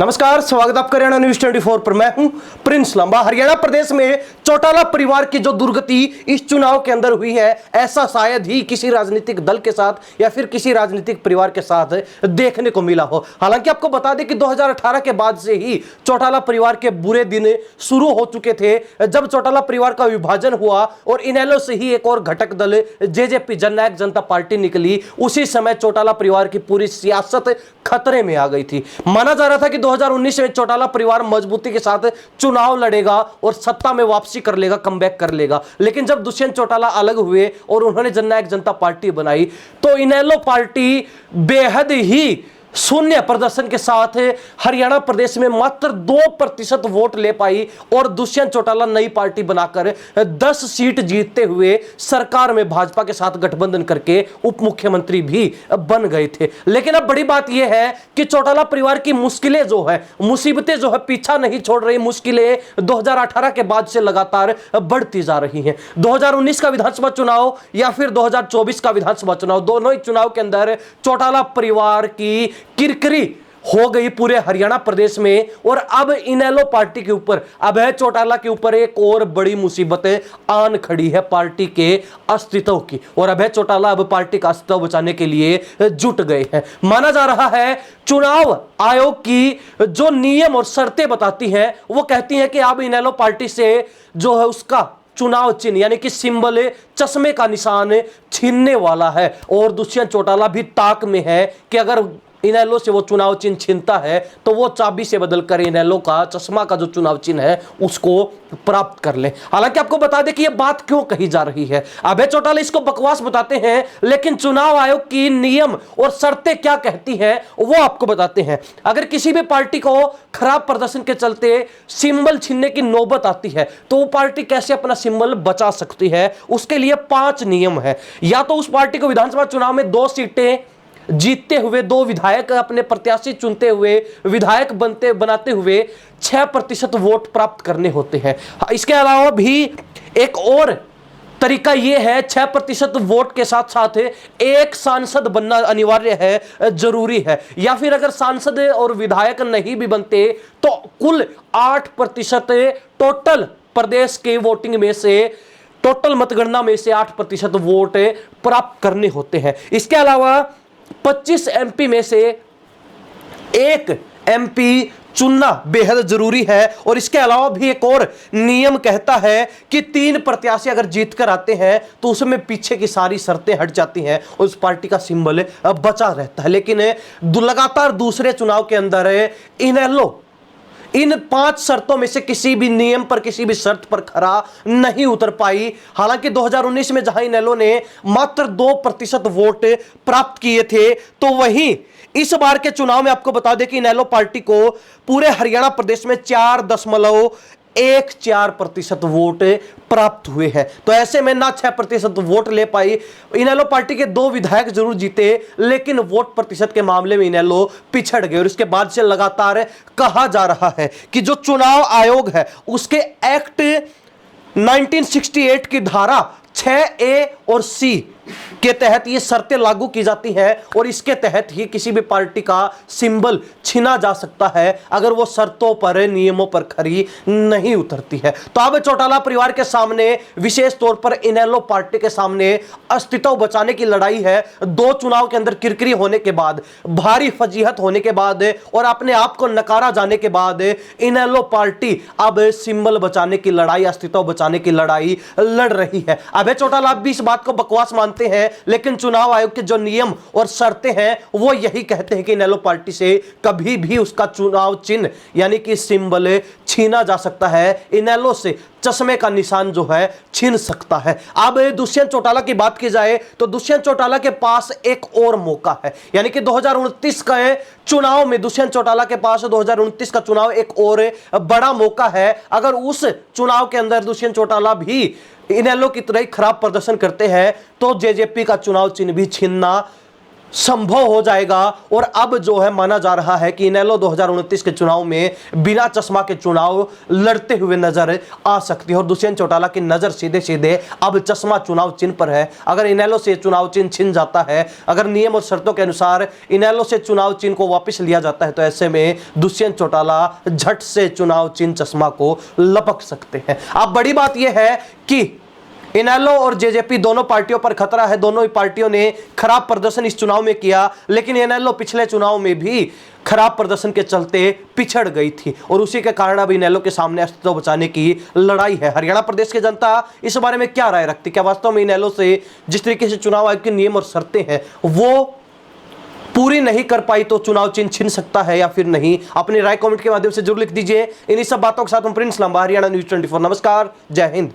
नमस्कार, स्वागत आपका हरियाणा न्यूज 24 पर। मैं हूं प्रिंस लंबा। हरियाणा प्रदेश में चौटाला परिवार की जो दुर्गति इस चुनाव के अंदर हुई है, ऐसा शायद ही किसी राजनीतिक दल के साथ या फिर किसी राजनीतिक परिवार के साथ देखने को मिला हो। हालांकि आपको बता दें कि 2018 के बाद से ही चौटाला परिवार के बुरे दिन शुरू हो चुके थे। जब चौटाला परिवार का विभाजन हुआ और इनेलो से ही एक और घटक दल जेजेपी जननायक जनता पार्टी निकली, उसी समय चौटाला परिवार की पूरी सियासत खतरे में आ गई थी। माना जा रहा था कि 2019 में चौटाला परिवार मजबूती के साथ चुनाव लड़ेगा और सत्ता में वापसी कर लेगा, कमबैक कर लेगा। लेकिन जब दुष्यंत चौटाला अलग हुए और उन्होंने जननायक जनता पार्टी बनाई, तो इनेलो पार्टी बेहद ही शून्य प्रदर्शन के साथ हरियाणा प्रदेश में मात्र 2% वोट ले पाई और दुष्यंत चौटाला नई पार्टी बनाकर 10 सीट जीतते हुए सरकार में भाजपा के साथ गठबंधन करके उप मुख्यमंत्री भी बन गए थे। लेकिन अब बड़ी बात यह है कि चौटाला परिवार की मुश्किलें जो है, मुसीबतें जो है, पीछा नहीं छोड़ रही। मुश्किलें 2018 के बाद से लगातार बढ़ती जा रही हैं। 2019 का विधानसभा चुनाव या फिर 2024 का विधानसभा चुनाव, दोनों ही चुनाव के अंदर चौटाला परिवार की किरकिरी हो गई पूरे हरियाणा प्रदेश में। और अब इनेलो पार्टी के ऊपर, अभय चौटाला के ऊपर एक और बड़ी मुसीबत आन खड़ी है पार्टी के अस्तित्व की। और अभय चौटाला अब पार्टी का अस्तित्व बचाने के लिए जुट गए हैं। माना जा रहा है चुनाव आयोग की जो नियम और शर्तें बताती हैं, वो कहती हैं कि अब इनेलो पार्टी से जो है उसका चुनाव चिन्ह यानी कि सिंबल चश्मे का निशान छीनने वाला है। और दुष्यंत चौटाला भी ताक में है कि अगर इनेलो से वो चुनाव चिन्ह छीनता है तो वो चाबी से बदलकर इनेलो का चश्मा का जो चुनाव चिन्ह है उसको प्राप्त कर ले। हालांकि आपको बता दें कि ये बात क्यों कही जा रही है। अभय चौटाला इसको बकवास बताते हैं, लेकिन चुनाव आयोग की नियम और शर्तें क्या कहती हैं वो आपको बताते हैं। अगर किसी भी पार्टी को खराब प्रदर्शन के चलते सिंबल छीनने की नौबत आती है तो वो पार्टी कैसे अपना सिंबल बचा सकती है, उसके लिए 5 नियम है। या तो उस पार्टी को विधानसभा चुनाव में 2 सीटें जीतते हुए, 2 विधायक अपने प्रत्याशी चुनते हुए, विधायक बनाते हुए 6% वोट प्राप्त करने होते हैं। इसके अलावा भी एक और तरीका यह है, 6% वोट के साथ साथ एक सांसद बनना अनिवार्य है, जरूरी है। या फिर अगर सांसद और विधायक नहीं भी बनते तो कुल 8% टोटल प्रदेश के वोटिंग में से, टोटल मतगणना में से 8% वोट प्राप्त करने होते हैं। इसके अलावा 25 एमपी में से 1 एमपी चुनना बेहद जरूरी है। और इसके अलावा भी एक और नियम कहता है कि 3 प्रत्याशी अगर जीत कर आते हैं तो उसमें पीछे की सारी शर्तें हट जाती हैं और उस पार्टी का सिंबल बचा रहता है। लेकिन लगातार दूसरे चुनाव के अंदर इनेलो इन 5 शर्तों में से किसी भी नियम पर, किसी भी शर्त पर खरा नहीं उतर पाई। हालांकि 2019 में जहां इनेलो ने मात्र 2% वोट प्राप्त किए थे, तो वहीं इस बार के चुनाव में आपको बता दें कि इनेलो पार्टी को पूरे हरियाणा प्रदेश में 4.14% वोट प्राप्त हुए हैं। तो ऐसे में ना 6% वोट ले पाई। इनेलो पार्टी के 2 विधायक जरूर जीते, लेकिन वोट प्रतिशत के मामले में इनेलो पिछड़ गए। और इसके बाद से लगातार कहा जा रहा है कि जो चुनाव आयोग है उसके एक्ट 1968 की धारा 6A और C के तहत ये शर्तें लागू की जाती हैं और इसके तहत ही किसी भी पार्टी का सिंबल छीना जा सकता है अगर वो शर्तों पर, नियमों पर खरी नहीं उतरती है। तो अब चौटाला परिवार के सामने, विशेष तौर पर इनेलो पार्टी के सामने अस्तित्व बचाने की लड़ाई है। 2 चुनाव के अंदर किरकिरी होने के बाद, भारी फजीहत होने के बाद और अपने आप को नकारा जाने के बाद इनेलो पार्टी अब सिंबल बचाने की लड़ाई, अस्तित्व बचाने की लड़ाई लड़ रही है। अभय चौटाला भी इस बात को बकवास मानते हैं, लेकिन चुनाव आयोग के जो नियम और शर्तें हैं वो यही कहते हैं कि इनेलो पार्टी से कभी भी उसका चुनाव चिन्ह यानी कि सिंबल छीना जा सकता है। इनेलो से चश्मे का निशान जो है छीन सकता है। अब दुष्यंत चौटाला की बात की जाए तो दुष्यंत चौटाला के पास एक और मौका है, यानी कि 2029 का चुनाव में दुष्यंत चौटाला के पास 2029 का चुनाव एक और बड़ा मौका है। अगर उस चुनाव के अंदर दुष्यंत चौटाला भी इनेलो की तरह खराब प्रदर्शन करते हैं तो जेजेपी का चुनाव चिन्ह भी छीनना संभव हो जाएगा। और अब जो है माना जा रहा है कि इनेलो 2029 के चुनाव में बिना चश्मा के चुनाव लड़ते हुए नजर आ सकती है। और दुष्यंत चौटाला की नजर सीधे सीधे अब चश्मा चुनाव चिन्ह पर है। अगर इनेलो से चुनाव चिन्ह छिन जाता है, अगर नियम और शर्तों के अनुसार इनेलो से चुनाव चिन्ह को वापस लिया जाता है, तो ऐसे में दुष्यंत चौटाला झट से चुनाव चिन्ह चश्मा को लपक सकते हैं। अब बड़ी बात यह है कि इनेलो और जेजेपी दोनों पार्टियों पर खतरा है। दोनों ही पार्टियों ने खराब प्रदर्शन इस चुनाव में किया, लेकिन इनेलो पिछले चुनाव में भी खराब प्रदर्शन के चलते पिछड़ गई थी और उसी के कारण अब इनेलो के सामने अस्तित्व बचाने की लड़ाई है। हरियाणा प्रदेश की जनता इस बारे में क्या राय रखती है? क्या वास्तव में इनेलो से जिस तरीके से चुनाव आयोग के नियम और शर्तें हैं वो पूरी नहीं कर पाई तो चुनाव चिन्ह छिन सकता है या फिर नहीं? अपनी राय कमेंट के माध्यम से जरूर लिख दीजिए। इन्हीं सब बातों के साथ हम प्रिंस लांबा, हरियाणा न्यूज़ 24। नमस्कार, जय हिंद।